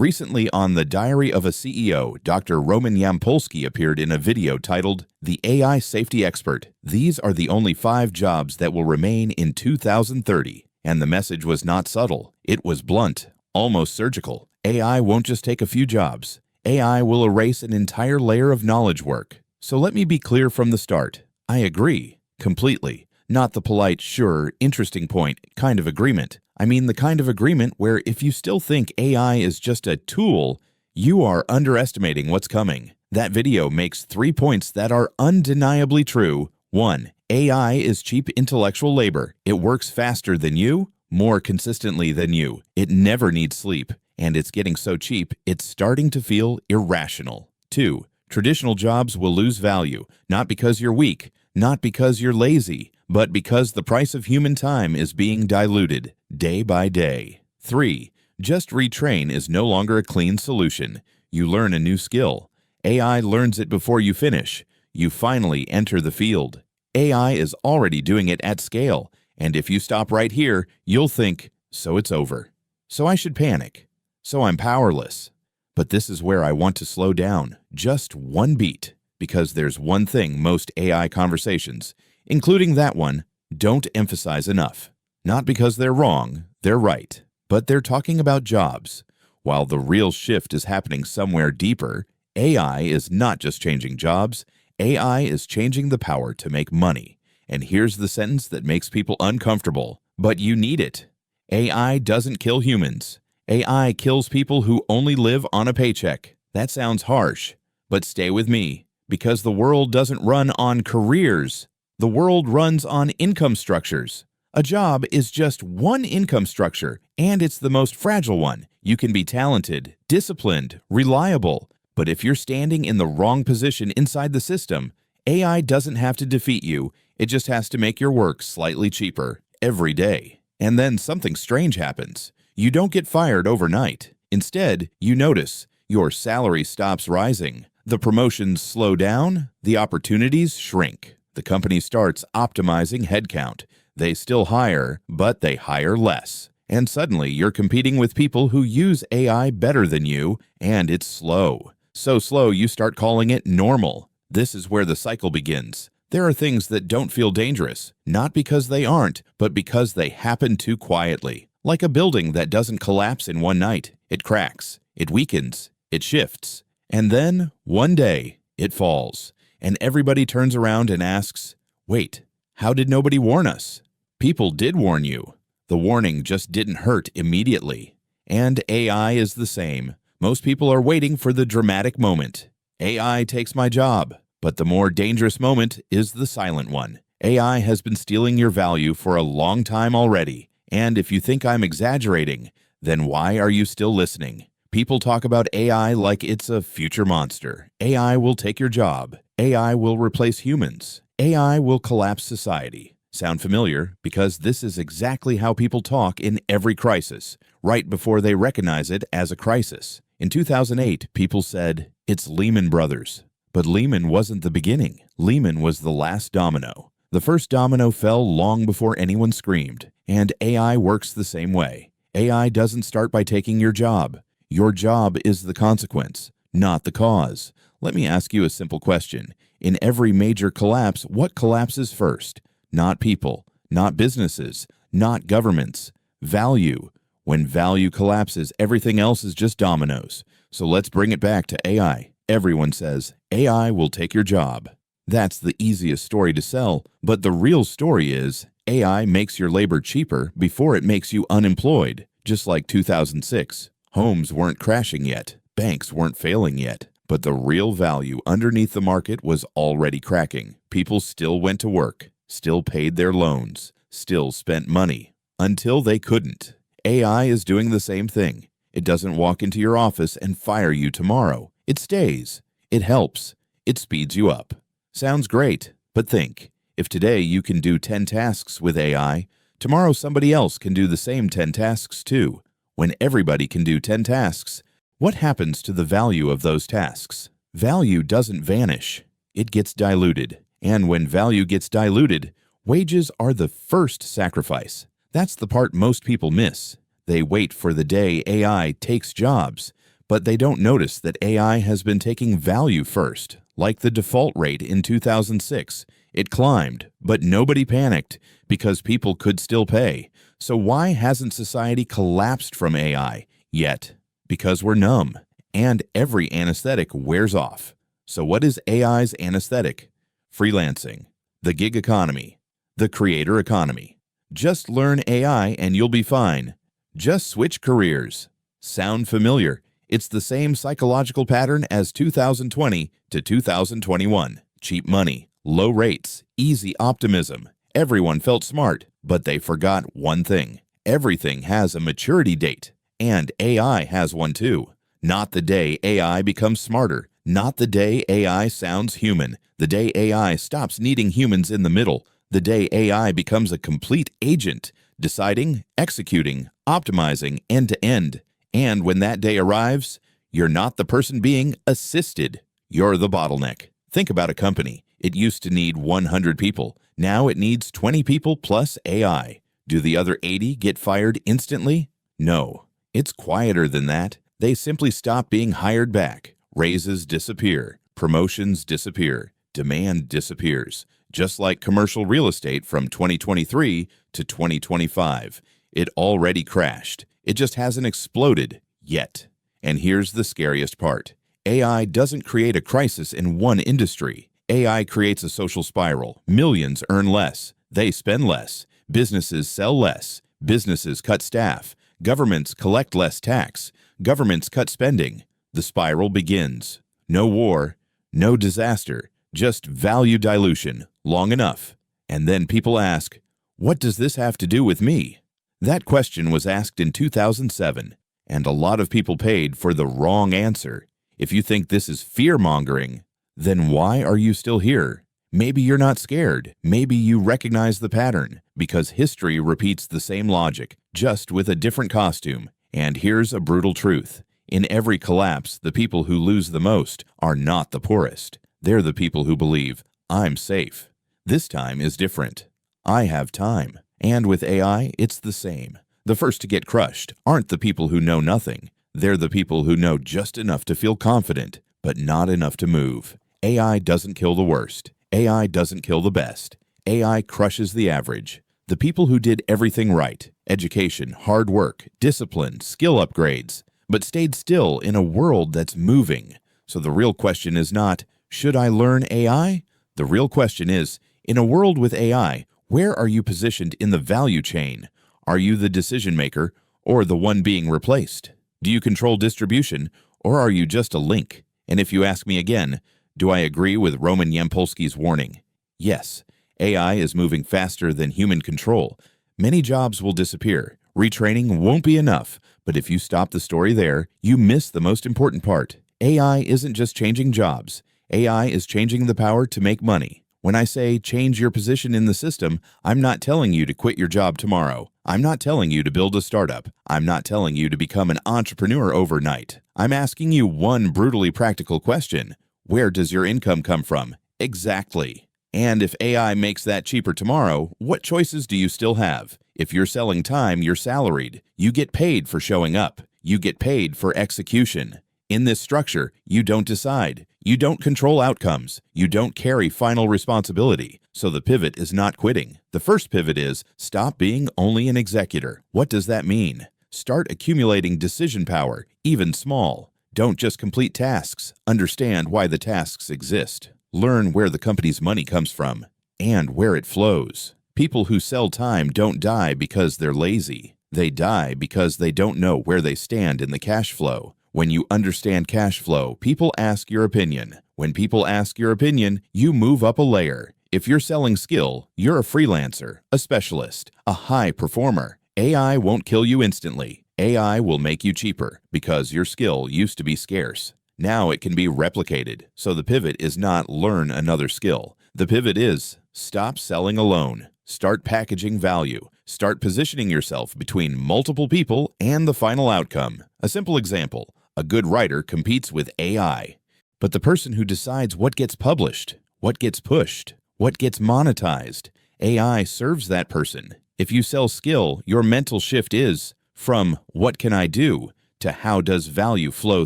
Recently on The Diary of a CEO, Dr. Roman Yampolskiy appeared in a video titled, "The AI Safety Expert. These are the only 5 jobs that will remain in 2030. And the message was not subtle. It was blunt, almost surgical. AI won't just take a few jobs. AI will erase an entire layer of knowledge work. So let me be clear from the start. I agree, completely. Not the polite, sure, interesting point kind of agreement. I mean the kind of agreement where if you still think AI is just a tool, you are underestimating what's coming. That video makes 3 points that are undeniably true. 1. AI is cheap intellectual labor. It works faster than you, more consistently than you. It never needs sleep. And it's getting so cheap, it's starting to feel irrational. 2. Traditional jobs will lose value, not because you're weak, not because you're lazy, but because the price of human time is being diluted day by day. 3. Just retrain is no longer a clean solution. You learn a new skill. AI learns it before you finish. You finally enter the field. AI is already doing it at scale, and if you stop right here, you'll think, so it's over. So I should panic. So I'm powerless. But this is where I want to slow down, just one beat, because there's one thing most AI conversations, including that one, don't emphasize enough. Not because they're wrong, they're right, but they're talking about jobs. While the real shift is happening somewhere deeper, AI is not just changing jobs, AI is changing the power to make money. And here's the sentence that makes people uncomfortable, but you need it. AI doesn't kill humans. AI kills people who only live on a paycheck. That sounds harsh, but stay with me, because the world doesn't run on careers. The world runs on income structures. A job is just one income structure, and it's the most fragile one. You can be talented, disciplined, reliable, but if you're standing in the wrong position inside the system, AI doesn't have to defeat you. It just has to make your work slightly cheaper every day. And then something strange happens. You don't get fired overnight. Instead, you notice your salary stops rising. The promotions slow down. The opportunities shrink. The company starts optimizing headcount. They still hire, but they hire less. And suddenly, you're competing with people who use AI better than you, and it's slow. So slow, you start calling it normal. This is where the cycle begins. There are things that don't feel dangerous, not because they aren't, but because they happen too quietly. Like a building that doesn't collapse in one night. It cracks, it weakens, it shifts. And then, one day, it falls. And everybody turns around and asks, wait, how did nobody warn us? People did warn you. The warning just didn't hurt immediately. And AI is the same. Most people are waiting for the dramatic moment. AI takes my job. But the more dangerous moment is the silent one. AI has been stealing your value for a long time already. And if you think I'm exaggerating, then why are you still listening? People talk about AI like it's a future monster. AI will take your job. AI will replace humans. AI will collapse society. Sound familiar? Because this is exactly how people talk in every crisis, right before they recognize it as a crisis. In 2008, people said, it's Lehman Brothers. But Lehman wasn't the beginning. Lehman was the last domino. The first domino fell long before anyone screamed. And AI works the same way. AI doesn't start by taking your job. Your job is the consequence, not the cause. Let me ask you a simple question. In every major collapse, what collapses first? Not people, not businesses, not governments. Value. When value collapses, everything else is just dominoes. So let's bring it back to AI. Everyone says, AI will take your job. That's the easiest story to sell, but the real story is, AI makes your labor cheaper before it makes you unemployed, just like 2006. Homes weren't crashing yet, banks weren't failing yet, but the real value underneath the market was already cracking. People still went to work, still paid their loans, still spent money, until they couldn't. AI is doing the same thing. It doesn't walk into your office and fire you tomorrow. It stays. It helps. It speeds you up. Sounds great, but think. If today you can do 10 tasks with AI, tomorrow somebody else can do the same 10 tasks too. When everybody can do 10 tasks, what happens to the value of those tasks? Value doesn't vanish. It gets diluted. And when value gets diluted, wages are the first sacrifice. That's the part most people miss. They wait for the day AI takes jobs. But they don't notice that AI has been taking value first, like the default rate in 2006. It climbed, but nobody panicked because people could still pay. So why hasn't society collapsed from AI yet? Because we're numb, and every anesthetic wears off. So what is AI's anesthetic? Freelancing, the gig economy, the creator economy. Just learn AI and you'll be fine. Just switch careers. Sound familiar? It's the same psychological pattern as 2020 to 2021. Cheap money, low rates, easy optimism. Everyone felt smart, but they forgot one thing. Everything has a maturity date, and AI has one too. Not the day AI becomes smarter, not the day AI sounds human, the day AI stops needing humans in the middle, the day AI becomes a complete agent, deciding, executing, optimizing end to end. And when that day arrives, you're not the person being assisted. You're the bottleneck. Think about a company. It used to need 100 people. Now it needs 20 people plus AI. Do the other 80 get fired instantly? No. It's quieter than that. They simply stop being hired back. Raises disappear. Promotions disappear. Demand disappears. Just like commercial real estate from 2023 to 2025. It already crashed. It just hasn't exploded yet. And here's the scariest part. AI doesn't create a crisis in one industry. AI creates a social spiral. Millions earn less. They spend less. Businesses sell less. Businesses cut staff. Governments collect less tax. Governments cut spending. The spiral begins. No war, no disaster, just value dilution, long enough. And then people ask, what does this have to do with me? That question was asked in 2007, and a lot of people paid for the wrong answer. If you think this is fear-mongering, then why are you still here? Maybe you're not scared. Maybe you recognize the pattern, because history repeats the same logic, just with a different costume. And here's a brutal truth. In every collapse, the people who lose the most are not the poorest. They're the people who believe, I'm safe. This time is different. I have time. And with AI, it's the same. The first to get crushed aren't the people who know nothing. They're the people who know just enough to feel confident, but not enough to move. AI doesn't kill the worst. AI doesn't kill the best. AI crushes the average. The people who did everything right, education, hard work, discipline, skill upgrades, but stayed still in a world that's moving. So the real question is not, should I learn AI? The real question is, in a world with AI, where are you positioned in the value chain? Are you the decision maker or the one being replaced? Do you control distribution or are you just a link? And if you ask me again, do I agree with Roman Yampolskiy's warning? Yes, AI is moving faster than human control. Many jobs will disappear. Retraining won't be enough. But if you stop the story there, you miss the most important part. AI isn't just changing jobs. AI is changing the power to make money. When I say change your position in the system, I'm not telling you to quit your job tomorrow. I'm not telling you to build a startup. I'm not telling you to become an entrepreneur overnight. I'm asking you one brutally practical question. Where does your income come from? Exactly. And if AI makes that cheaper tomorrow, what choices do you still have? If you're selling time, you're salaried. You get paid for showing up. You get paid for execution. In this structure, you don't decide. You don't control outcomes. You don't carry final responsibility. So the pivot is not quitting. The first pivot is stop being only an executor. What does that mean? Start accumulating decision power, even small. Don't just complete tasks. Understand why the tasks exist. Learn where the company's money comes from and where it flows. People who sell time don't die because they're lazy. They die because they don't know where they stand in the cash flow. When you understand cash flow, people ask your opinion. When people ask your opinion, you move up a layer. If you're selling skill, you're a freelancer, a specialist, a high performer. AI won't kill you instantly. AI will make you cheaper because your skill used to be scarce. Now it can be replicated. So the pivot is not learn another skill. The pivot is stop selling alone. Start packaging value. Start positioning yourself between multiple people and the final outcome. A simple example. A good writer competes with AI, but the person who decides what gets published, what gets pushed, what gets monetized, AI serves that person. If you sell skill, your mental shift is from what can I do to how does value flow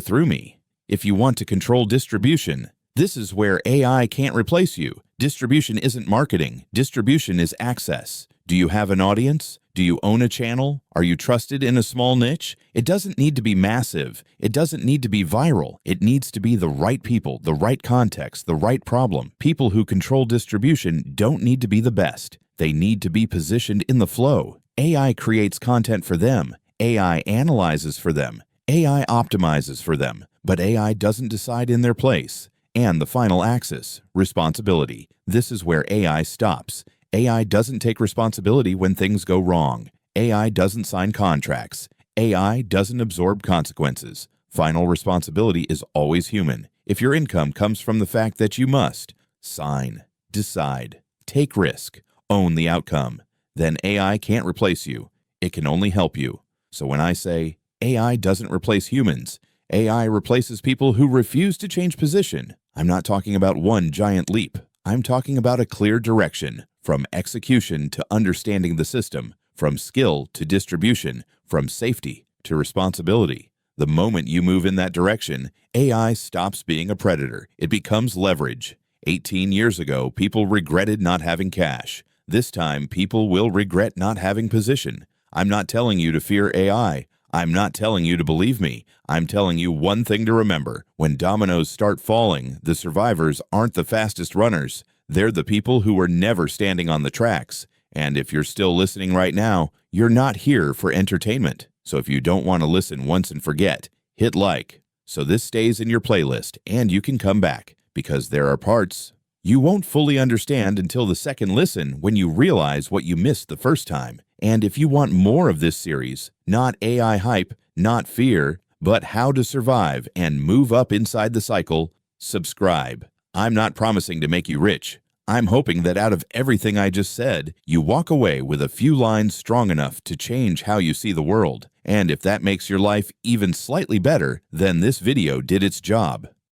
through me. If you want to control distribution, this is where AI can't replace you. Distribution isn't marketing. Distribution is access. Do you have an audience? Do you own a channel? Are you trusted in a small niche? It doesn't need to be massive. It doesn't need to be viral. It needs to be the right people, the right context, the right problem. People who control distribution don't need to be the best. They need to be positioned in the flow. AI creates content for them. AI analyzes for them. AI optimizes for them. But AI doesn't decide in their place. And the final axis, responsibility. This is where AI stops. AI doesn't take responsibility when things go wrong. AI doesn't sign contracts. AI doesn't absorb consequences. Final responsibility is always human. If your income comes from the fact that you must sign, decide, take risk, own the outcome, then AI can't replace you. It can only help you. So when I say AI doesn't replace humans, AI replaces people who refuse to change position. I'm not talking about one giant leap. I'm talking about a clear direction, from execution to understanding the system, from skill to distribution, from safety to responsibility. The moment you move in that direction, AI stops being a predator. It becomes leverage. 18 years ago, people regretted not having cash. This time, people will regret not having position. I'm not telling you to fear AI. I'm not telling you to believe me. I'm telling you one thing to remember. When dominoes start falling, the survivors aren't the fastest runners. They're the people who were never standing on the tracks. And if you're still listening right now, you're not here for entertainment. So if you don't want to listen once and forget, hit like, so this stays in your playlist and you can come back, because there are parts you won't fully understand until the second listen when you realize what you missed the first time. And if you want more of this series, not AI hype, not fear, but how to survive and move up inside the cycle, subscribe. I'm not promising to make you rich. I'm hoping that out of everything I just said, you walk away with a few lines strong enough to change how you see the world. And if that makes your life even slightly better, then this video did its job.